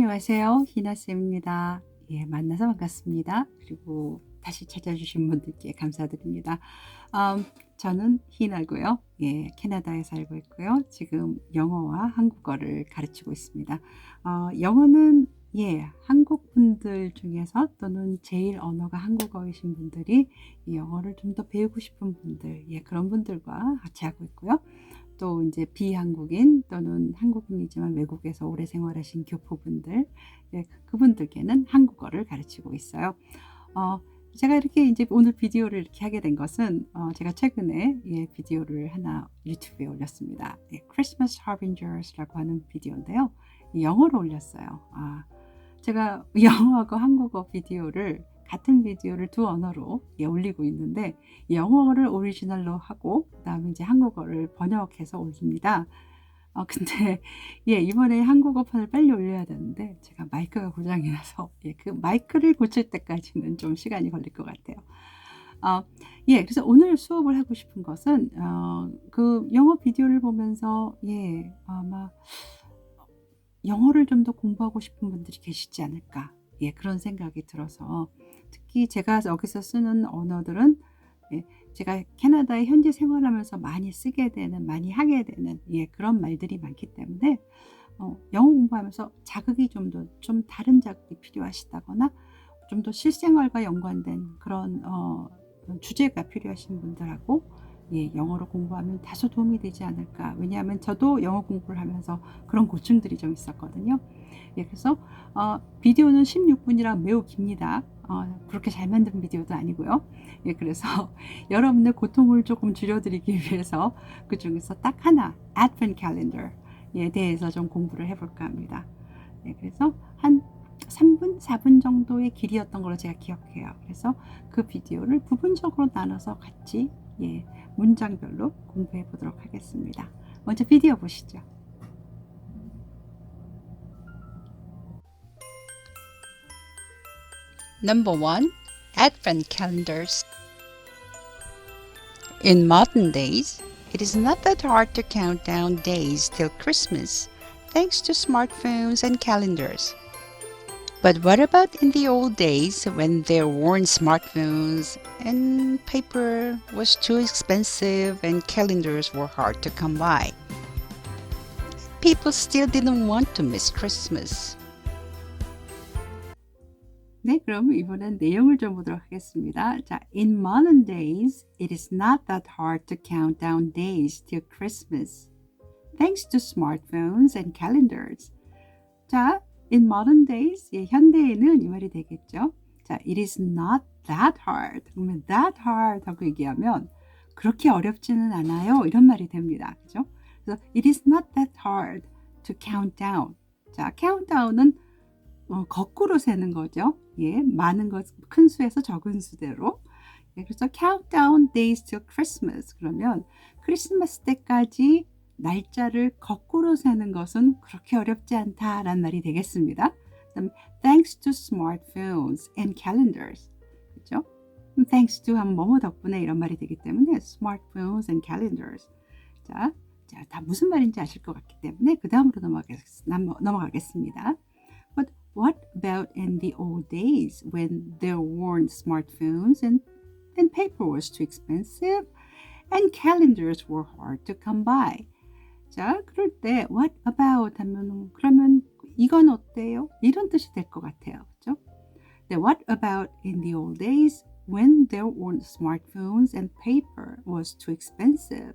안녕하세요. 희나쌤입니다. 예, 만나서 반갑습니다. 그리고 다시 찾아주신 분들께 감사드립니다. 저는 희나고요. 예, 캐나다에 살고 있고요. 지금 영어와 한국어를 가르치고 있습니다. 영어는 한국 분들 중에서 또는 제일 언어가 한국어이신 분들이 이 영어를 좀 더 배우고 싶은 분들, 그런 분들과 같이 하고 있고요. 또 이제 비한국인 또는 한국인이지만 외국에서 오래 생활하신 교포분들, 그분들께는 한국어를 가르치고 있어요. 제가 이렇게 이제 오늘 비디오를 이렇게 하게 된 것은 제가 최근에 비디오를 하나 유튜브에 올렸습니다. Christmas Harbingers라고 하는 비디오인데요. 영어로 올렸어요. 제가 영어하고 한국어 비디오를 같은 비디오를 두 언어로 올리고 있는데 영어를 오리지널로 하고 그다음에 이제 한국어를 번역해서 올립니다. 근데 이번에 한국어판을 빨리 올려야 되는데 제가 마이크가 고장이 나서 그 마이크를 고칠 때까지는 좀 시간이 걸릴 것 같아요. 그래서 오늘 수업을 하고 싶은 것은 그 영어 비디오를 보면서 아마 영어를 좀 더 공부하고 싶은 분들이 계시지 않을까, 그런 생각이 들어서, 특히 제가 여기서 쓰는 언어들은 제가 캐나다에 현지 생활하면서 많이 쓰게 되는, 많이 하게 되는 그런 말들이 많기 때문에 영어 공부하면서 자극이 좀 다른 자극이 필요하시다거나 좀 더 실생활과 연관된 그런 주제가 필요하신 분들하고 영어로 공부하면 다소 도움이 되지 않을까. 왜냐하면 저도 영어 공부를 하면서 그런 고충들이 좀 있었거든요. 그래서 비디오는 16분이라 매우 깁니다. 그렇게 잘 만든 비디오도 아니고요. 그래서 여러분의 고통을 조금 줄여드리기 위해서 그 중에서 딱 하나, Advent Calendar에 대해서 좀 공부를 해볼까 합니다. 그래서 한 3분, 4분 정도의 길이였던 걸로 제가 기억해요. 그래서 그 비디오를 부분적으로 나눠서 같이 문장별로 공부해 보도록 하겠습니다. 먼저 비디오 보시죠. Number 1. Advent calendars. In modern days, it is not that hard to count down days till Christmas, thanks to smartphones and calendars. But what about in the old days when there weren't smartphones and paper was too expensive and calendars were hard to come by? People still didn't want to miss Christmas. 네, 그럼 이번엔 내용을 좀 보도록 하겠습니다. 자, in modern days, it is not that hard to count down days till Christmas, thanks to smartphones and calendars. 자, in modern days, 현대에는 이 말이 되겠죠. 자, it is not that hard. 그러면 that hard 하고 얘기하면 그렇게 어렵지는 않아요. 이런 말이 됩니다. 그죠? 그래서 it is not that hard to count down. 자, countdown은 거꾸로 세는 거죠. 많은 것, 큰 수에서 적은 수대로. 그래서 countdown days till Christmas. 그러면 크리스마스 때까지 날짜를 거꾸로 세는 것은 그렇게 어렵지 않다라는 말이 되겠습니다. 그다음에 thanks to smartphones and calendars. 그렇죠? thanks to 하면 뭐뭐 덕분에 이런 말이 되기 때문에 smartphones and calendars. 자, 다 무슨 말인지 아실 것 같기 때문에 그 다음으로 넘어가겠습니다. But what about in the old days when there weren't smartphones and paper was too expensive and calendars were hard to come by? 자, 그럴 때 what about 하면 그러면 이건 어때요? 이런 뜻이 될 것 같아요. 그렇죠? 네, what about in the old days when there weren't smartphones and paper was too expensive?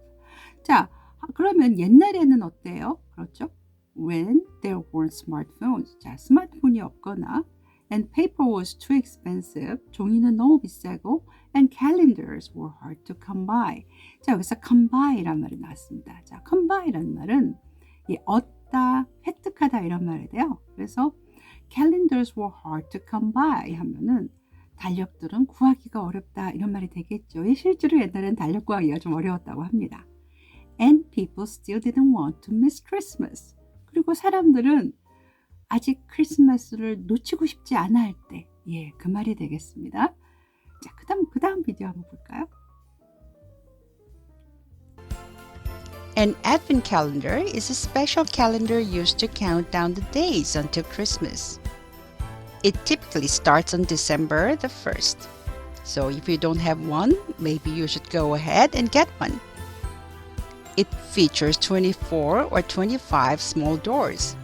자, 그러면 옛날에는 어때요? 그렇죠? When there weren't smartphones. 자, 스마트폰이 없거나 and paper was too expensive. 종이는 너무 비싸고 and calendars were hard to come by. 자, 여기서 come by라는 말이 나왔습니다. 자, come by라는 말은 얻다, 획득하다 이런 말이 돼요. 그래서 calendars were hard to come by 하면은 달력들은 구하기가 어렵다 이런 말이 되겠죠. 실제로 옛날에는 달력 구하기가 좀 어려웠다고 합니다. And people still didn't want to miss Christmas. 그리고 사람들은 아직 크리스마스를 놓치고 싶지 않아 할 때, 그 말이 되겠습니다. 자, 그 다음 비디오 한번 볼까요? An advent calendar is a special calendar used to count down the days until Christmas. It typically starts on December the 1st. So if you don't have one, maybe you should go ahead and get one. It features 24 or 25 small doors,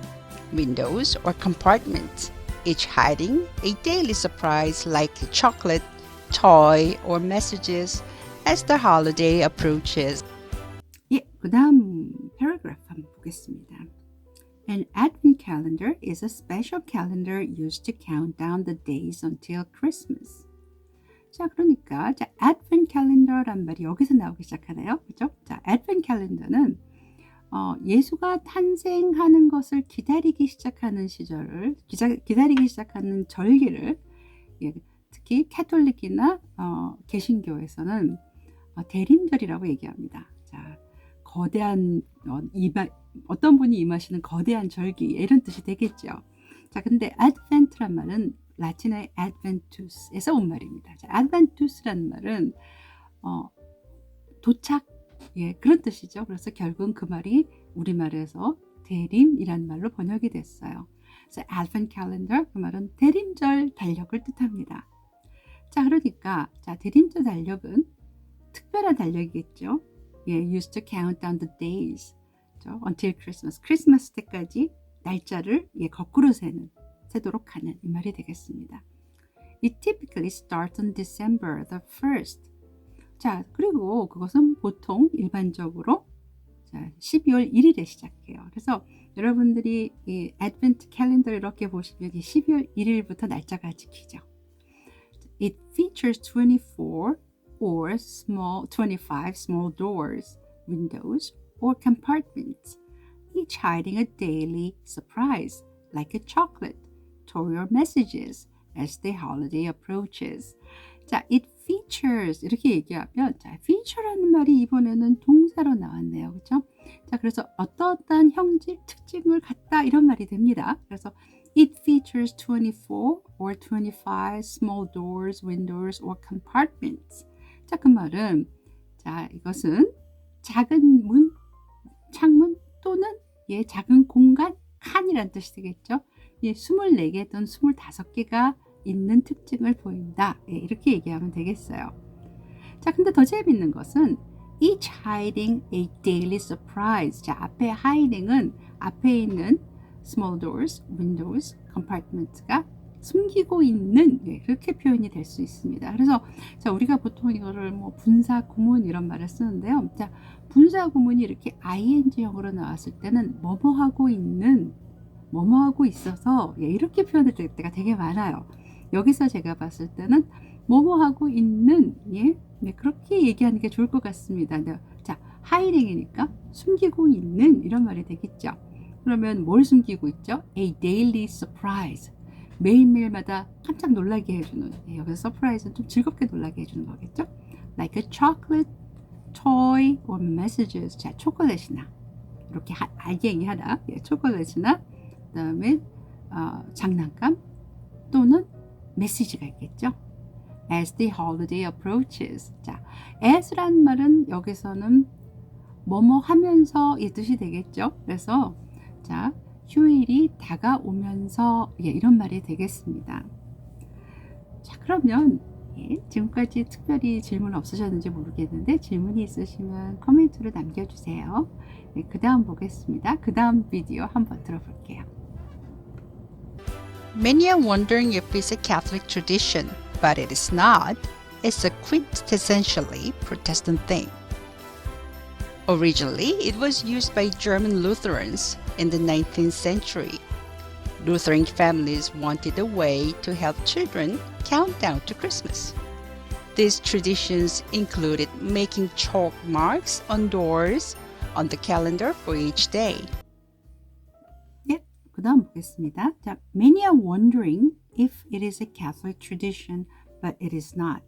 windows, or compartments, each hiding a daily surprise like a chocolate, toy, or messages as the holiday approaches. 예, 그 다음 paragraph 한번 보겠습니다. An advent calendar is a special calendar used to count down the days until Christmas. 자, 그러니까 자, advent calendar란 말이 여기서 나오기 시작하네요. 그죠? 자, advent calendar는 예수가 탄생하는 것을 기다리기 시작하는 시절을 기다리기 시작하는 절기를 예, 특히 캐톨릭이나 개신교에서는 대림절이라고 얘기합니다. 자, 거대한 어떤 분이 임하시는 거대한 절기 이런 뜻이 되겠죠. 자, 근데 advent란 말은 라틴어의 adventus에서 온 말입니다. 자, adventus라는 말은 도착 예, 그런 뜻이죠. 그래서 결국은 그 말이 우리말에서 대림이라는 말로 번역이 됐어요. 그래서 advent calendar 그 말은 대림절 달력을 뜻합니다. 자, 그러니까 자, 대림절 달력은 특별한 달력이겠죠. 예, used to count down the days until Christmas. 크리스마스 때까지 날짜를 예, 거꾸로 세도록 하는 이 말이 되겠습니다. It typically starts on December the 1st. 자, 그리고 그것은 보통 일반적으로 자, 12월 1일에 시작해요. 그래서 여러분들이 이 advent calendar 이렇게 보시면 12월 1일부터 날짜가 찍히죠. It features 24 or 25 small doors, windows, or compartments, each hiding a daily surprise, like a chocolate, toy or messages, as the holiday approaches. 자, it features 이렇게 얘기하면 자, feature라는 말이 이번에는 동사로 나왔네요. 그렇죠? 자, 그래서 어떠한 형질, 특징을 갖다 이런 말이 됩니다. 그래서 it features 24 or 25 small doors, windows, or compartments. 자, 그 말은 자, 이것은 작은 문, 창문 또는 예, 작은 공간, 칸이란 뜻이 되겠죠. 예, 24개 또는 25개가 있는 특징을 보인다. 예, 이렇게 얘기하면 되겠어요. 자, 근데 더 재밌는 것은 each hiding a daily surprise. 자, 앞에 hiding은 앞에 있는 small doors, windows, compartments가 숨기고 있는 예, 그렇게 표현이 될 수 있습니다. 그래서 자, 우리가 보통 이거를 뭐 분사 구문 이런 말을 쓰는데요. 자, 분사 구문이 이렇게 ing형으로 나왔을 때는 뭐뭐하고 있는 뭐뭐하고 있어서 예, 이렇게 표현을 될 때가 되게 많아요. 여기서 제가 봤을 때는 뭐뭐하고 있는 예, 네, 그렇게 얘기하는 게 좋을 것 같습니다. 네, 자, hiding이니까 숨기고 있는 이런 말이 되겠죠. 그러면 뭘 숨기고 있죠? A daily surprise. 매일매일마다 깜짝 놀라게 해주는 예, 여기서 surprise는 좀 즐겁게 놀라게 해주는 거겠죠? Like a chocolate, toy, or messages. 자, 초콜릿이나 이렇게 알갱이 하나 예, 초콜릿이나 그 다음에 장난감 또는 메시지가 있겠죠. As the holiday approaches. 자, as라는 말은 여기서는 뭐뭐 하면서 이 뜻이 되겠죠. 그래서 자, 휴일이 다가오면서 예, 이런 말이 되겠습니다. 자, 그러면 예, 지금까지 특별히 질문 없으셨는지 모르겠는데 질문이 있으시면 코멘트로 남겨주세요. 네, 그 다음 보겠습니다. 그 다음 비디오 한번 들어볼게요. Many are wondering if it's a Catholic tradition, but it is not. It's a quintessentially Protestant thing. Originally, it was used by German Lutherans in the 19th century. Lutheran families wanted a way to help children count down to Christmas. These traditions included making chalk marks on doors on the calendar for each day. 예, 그 다음 보겠습니다. 자, many are wondering if it is a Catholic tradition, but it is not.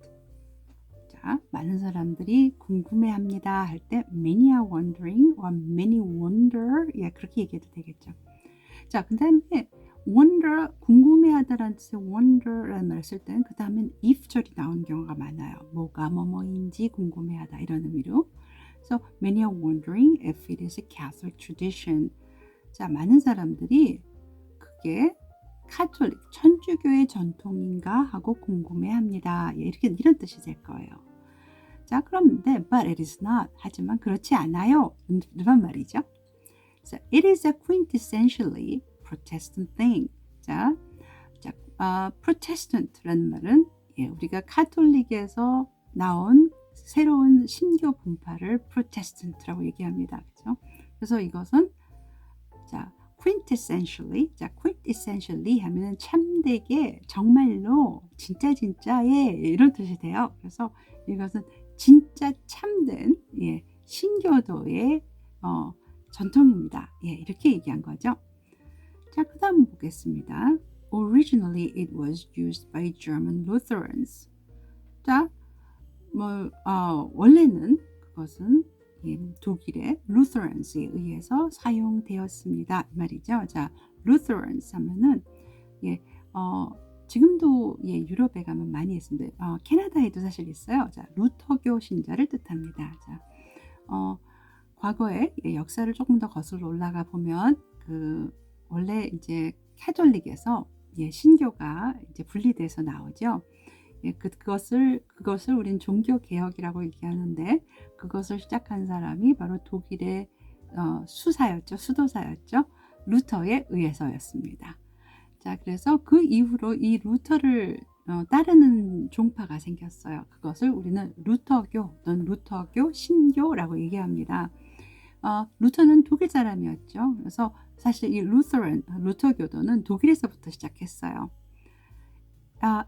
자, 많은 사람들이 궁금해합니다 할 때 many are wondering or many wonder 예, 그렇게 얘기해도 되겠죠. 자, 그 다음에 wonder, 궁금해하다라는 뜻의 wonder라는 말을 쓸 때는 그 다음엔 if절이 나오는 경우가 많아요. 뭐가 뭐뭐인지 궁금해하다 이런 의미로. So many are wondering if it is a Catholic tradition. 자, 많은 사람들이 그게 카톨릭, 천주교의 전통인가 하고 궁금해합니다. 예, 이런 뜻이 될 거예요. 자, 그런데 but it is not. 하지만 그렇지 않아요. 이런 말이죠. So it is a quintessentially Protestant thing. 자, Protestant라는 말은 우리가 카톨릭에서 나온 새로운 신교 분파를 Protestant라고 얘기합니다. 그렇죠? 그래서 이것은 quintessentially 하면은 참되게 정말로 진짜의 이런 뜻이 돼요. 그래서 이것은 진짜 참된 신교도의 전통입니다. 이렇게 얘기한 거죠. 자, 그 다음 보겠습니다. Originally it was used by German Lutherans. 자, 원래는 그것은 독일의 Lutherans에 의해서 사용되었습니다. 이 말이죠. 자, Lutherans 하면은 지금도 유럽에 가면 많이 있습니다. 캐나다에도 사실 있어요. 자, 루터교 신자를 뜻합니다. 자, 과거의 역사를 조금 더 거슬러 올라가 보면 원래 이제 캐톨릭에서 신교가 이제 분리돼서 나오죠. 그것을 우린 종교 개혁이라고 얘기하는데 그것을 시작한 사람이 바로 독일의 수도사였죠. 루터에 의해서였습니다. 자, 그래서 그 이후로 이 루터를 따르는 종파가 생겼어요. 그것을 우리는 루터교 또는 루터교 신교라고 얘기합니다. 루터는 독일 사람이었죠. 그래서 사실 이 루터교도는 독일에서부터 시작했어요.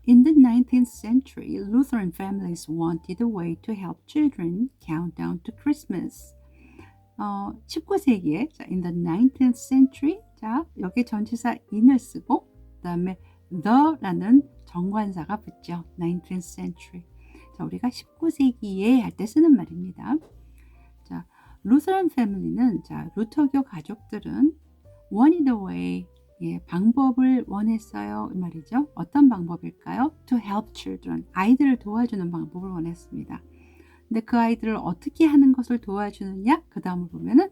In the 19th century, Lutheran families wanted a way to help children count down to Christmas. 19세기에 in the 19th century, 자, 여기 전치사 in을 쓰고 그 다음에 the라는 정관사가 붙죠. 19th century. 자, 우리가 19세기에 할 때 쓰는 말입니다. 자, Lutheran family는 루터교 가족들은 wanted a way, 방법을 원했어요. 이 말이죠. 어떤 방법일까요? To help children. 아이들을 도와주는 방법을 원했습니다. 근데 그 아이들을 어떻게 하는 것을 도와주느냐? 그 다음을 보면은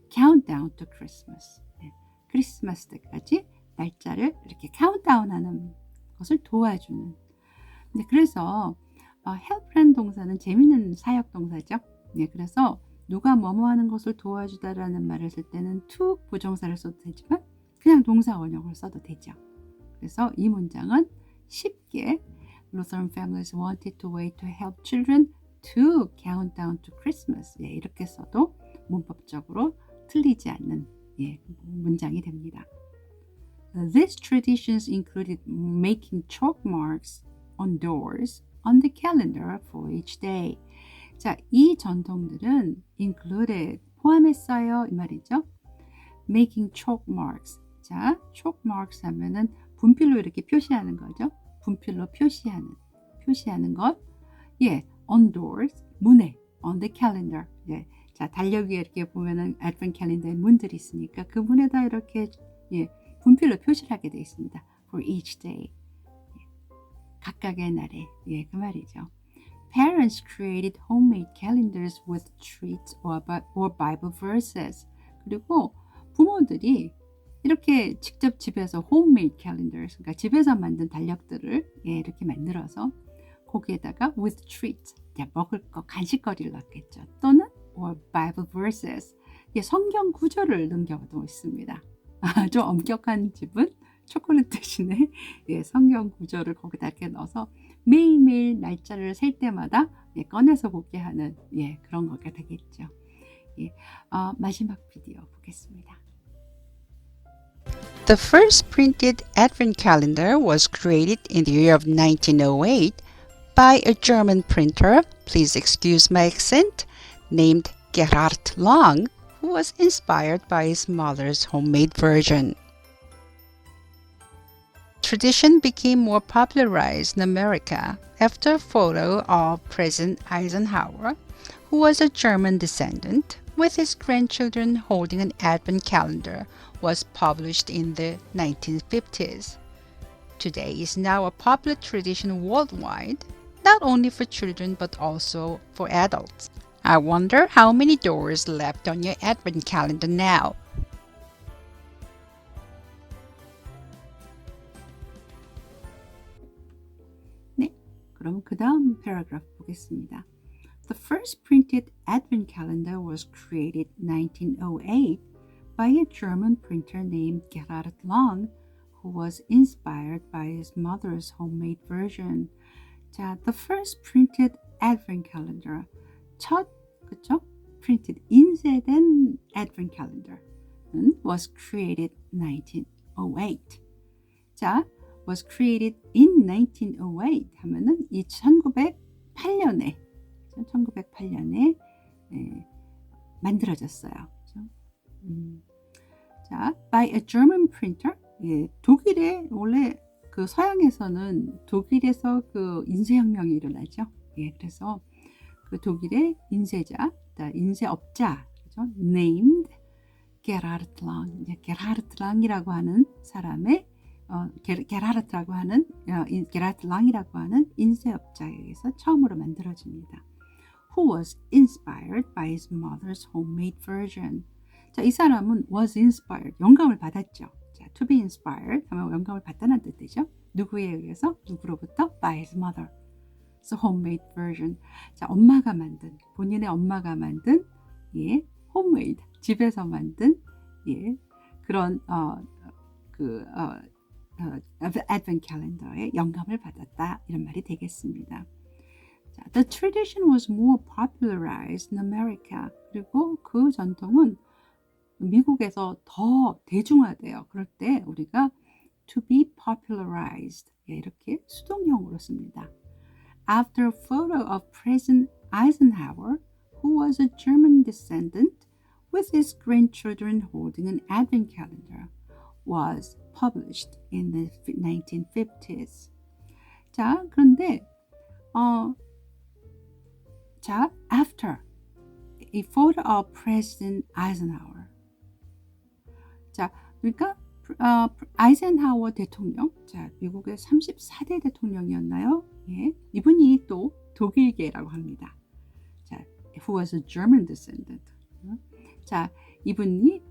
countdown to Christmas. 크리스마스 때까지 날짜를 이렇게 카운트다운하는 것을 도와주는. 근데 그래서 help라는 동사는 재밌는 사역 동사죠. 그래서 누가 뭐뭐 하는 것을 도와주다라는 말을 쓸 때는 to 부정사를 써도 되지만 그냥 동사 원형을 써도 되죠. 그래서 이 문장은 쉽게 Lutheran families wanted a way to help children to count down to Christmas. 이렇게 써도 문법적으로 틀리지 않는 문장이 됩니다. These traditions included making chalk marks on doors on the calendar for each day. 자, 이 전통들은 included, 포함했어요. 이 말이죠. Making chalk marks. 자, chalk marks 하면은 분필로 이렇게 표시하는 거죠. 분필로 표시하는 것. On doors, 문에, on the calendar. 자, 달력 위에 이렇게 보면은 advent calendar에 문들이 있으니까 그 문에다 이렇게 분필로 표시를 하게 되어 있습니다. For each day. 각각의 날에. 그 말이죠. Parents created homemade calendars with treats or Bible verses. 그리고 부모들이 이렇게 직접 집에서 homemade calendars, 그러니까 집에서 만든 달력들을 이렇게 만들어서 거기에다가 with treats, 먹을 거, 간식거리를 넣겠죠. 또는 or Bible verses, 성경 구절을 넘겨도 있습니다. 좀 엄격한 집은 초콜릿 대신에 성경 구절을 거기다 이렇게 넣어서 매일매일 날짜를 셀 때마다 꺼내서 보게 하는 그런 거가 되겠죠. 마지막 비디오 보겠습니다. The first printed Advent calendar was created in the year of 1908 by a German printer, please excuse my accent, named Gerhard Lang, who was inspired by his mother's homemade version. Tradition became more popularized in America after a photo of President Eisenhower, who was a German descendant, with his grandchildren holding an Advent calendar, was published in the 1950s. Today is now a popular tradition worldwide, not only for children but also for adults. I wonder how many doors left on your advent calendar now. 네, 그럼 그 다음 paragraph 보겠습니다. The first printed advent calendar was created in 1908 by a German printer named Gerhard Lang, who was inspired by his mother's homemade version. 자, the first printed advent calendar. 첫, 그쵸? printed, 인쇄된 advent calendar was created in 1908. 자, was created in 1908 하면은 이 1908년에 만들어졌어요. 그렇죠? 자, by a German printer. 예, 독일의 원래 그 서양에서는 독일에서 그 인쇄혁명이 일어나죠. 예, 그래서 그 독일의 인쇄자, 인쇄업자, 그죠? named Gerhard Lang. 게라르트 랑이라고 하는 사람의 게라르트 랑이라고 하는 인쇄업자에 의해서 처음으로 만들어집니다. Who was inspired by his mother's homemade version. 자, 이 사람은 was inspired, 영감을 받았죠. 자, to be inspired 하면 영감을 받다는 뜻이죠. 누구에 의해서? 누구로부터? By his mother. So homemade version. 자, 엄마가 만든, 본인의 엄마가 만든, 예, homemade, 집에서 만든, 예, 그런 advent calendar에 영감을 받았다, 이런 말이 되겠습니다. 자, the tradition was more popularized in America. 그리고 그 전통은 미국에서 더 대중화돼요. 그럴 때 우리가 to be popularized, 예, 이렇게 수동형으로 씁니다. After a photo of President Eisenhower, who was a German descendant, with his grandchildren holding an advent calendar, was published in the 1950s. 자, 그런데 자, after a photo of President Eisenhower. 자, 그러니까 아이젠하워 대통령, 자, 미국의 34대 대통령이었나요? 예, 이분이 또 독일계라고 합니다. 자, who was a German descendant. 자, 이분이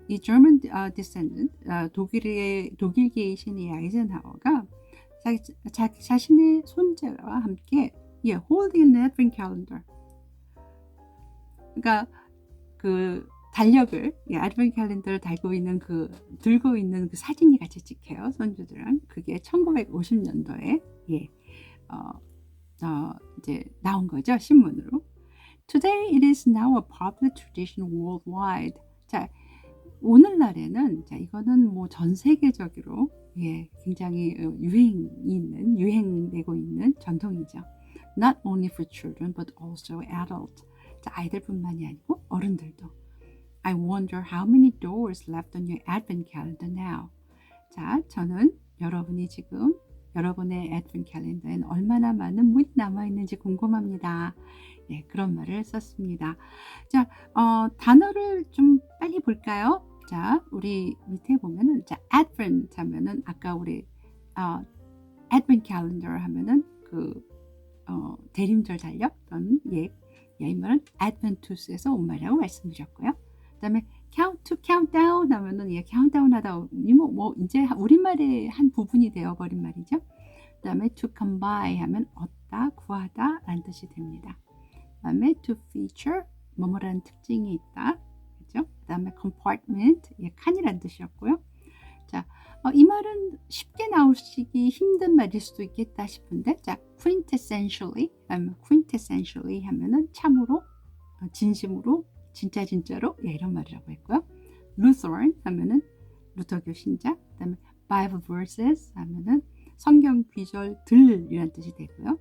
이 German descendant, 독일계이신 이 아이젠하워가 자신의 손자와 함께 holding an advent calendar. 그러니까 그 달력을, advent calendar를 들고 있는 그 사진이 같이 찍혀요, 손주들랑. 그게 1950년도에 이제 나온 거죠, 신문으로. Today it is now a popular tradition worldwide. 자, 오늘날에는, 자, 이거는 뭐 전 세계적으로 굉장히 유행되고 있는 전통이죠. Not only for children but also adults. 자, 아이들뿐만이 아니고 어른들도. I wonder how many doors left on your advent calendar now. 자, 저는 여러분이 지금 여러분의 advent calendar에는 얼마나 많은 문이 남아있는지 궁금합니다. 네, 그런 말을 썼습니다. 자, 단어를 좀 빨리 볼까요? 자, 우리 밑에 보면은, 자, advent 하면은, 아까 우리, advent calendar 하면은, 대림절 달력, 또는 이 말은 adventus에서 온 말이라고 말씀드렸고요. 그 다음에 countdown 하면은, countdown 하다, 이제 우리말의 한 부분이 되어버린 말이죠. 그 다음에 to come by 하면 얻다, 구하다 라는 뜻이 됩니다. 그 다음에 to feature, 뭐뭐라는 특징이 있다. 그죠? 그 다음에 compartment, 칸이라는 뜻이었고요. 자, 이 말은 쉽게 나오시기 힘든 말일 수도 있겠다 싶은데, 자, quintessentially 하면은 참으로, 진심으로, 진짜로, 이런 말이라고 했고요. Lutheran 하면은 루터교 신자, 그 다음에 Bible verses 하면은 성경 귀절들이라는 뜻이 되고요.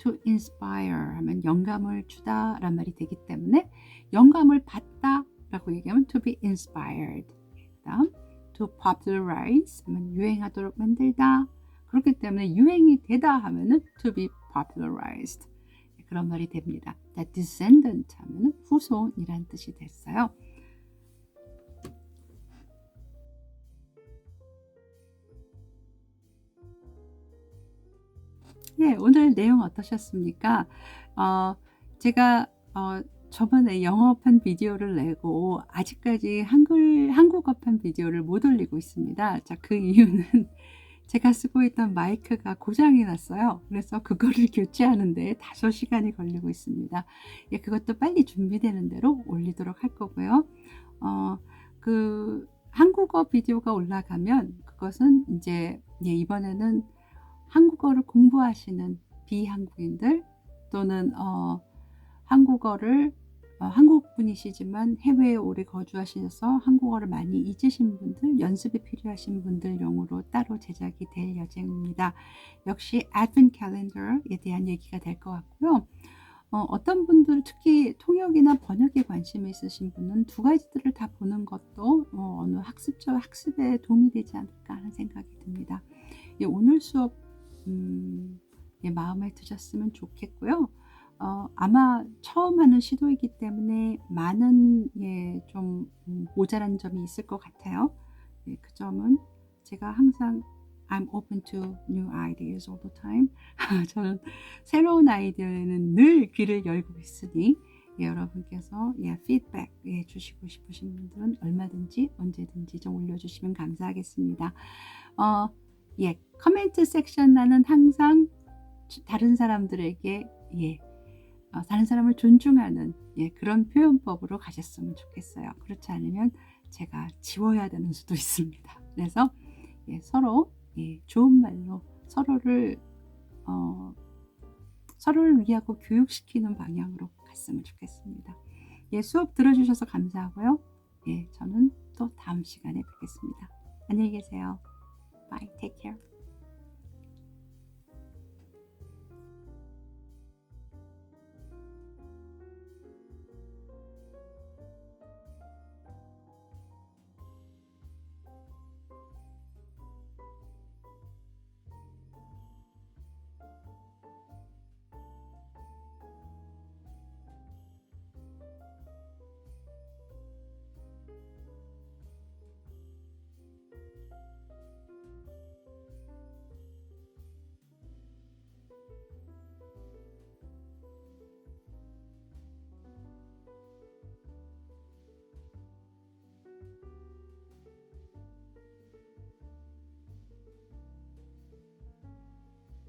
To inspire 하면 영감을 주다 라는 말이 되기 때문에 영감을 받다 라고 얘기하면 to be inspired. 그 다음 to popularize 하면 유행하도록 만들다. 그렇기 때문에 유행이 되다 하면은 to be popularized. 그런 말이 됩니다. descendant 하면은 후손이라는 뜻이 됐어요. 오늘 내용 어떠셨습니까? 제가 저번에 영어판 비디오를 내고 아직까지 한국어판 비디오를 못 올리고 있습니다. 자, 그 이유는 제가 쓰고 있던 마이크가 고장이 났어요. 그래서 그거를 교체하는데 5시간이 걸리고 있습니다. 예, 그것도 빨리 준비되는 대로 올리도록 할 거고요. 그 한국어 비디오가 올라가면 그것은 이제 이번에는 한국어를 공부하시는 비한국인들 또는 한국어를 한국 분이시지만 해외에 오래 거주하셔서 한국어를 많이 잊으신 분들, 연습이 필요하신 분들용으로 따로 제작이 될 예정입니다. 역시 Advent Calendar에 대한 얘기가 될 것 같고요. 어떤 분들 특히 통역이나 번역에 관심이 있으신 분은 두 가지들을 다 보는 것도 어느 학습에 도움이 되지 않을까 하는 생각이 듭니다. 예, 오늘 수업 마음에 드셨으면 좋겠고요. 아마 처음 하는 시도이기 때문에 많은 좀 모자란 점이 있을 것 같아요. 예, 그 점은 제가 항상 I'm open to new ideas all the time. 저는 새로운 아이디어에는 늘 귀를 열고 있으니 여러분께서 피드백 주시고 싶으신 분들은 얼마든지 언제든지 좀 올려주시면 감사하겠습니다. 커멘트 섹션 나는 항상 다른 사람들에게 다른 사람을 존중하는 그런 표현법으로 가셨으면 좋겠어요. 그렇지 않으면 제가 지워야 되는 수도 있습니다. 그래서 서로 좋은 말로 서로를 위하고 교육시키는 방향으로 갔으면 좋겠습니다. 수업 들어주셔서 감사하고요. 저는 또 다음 시간에 뵙겠습니다. 안녕히 계세요. Bye. Take care.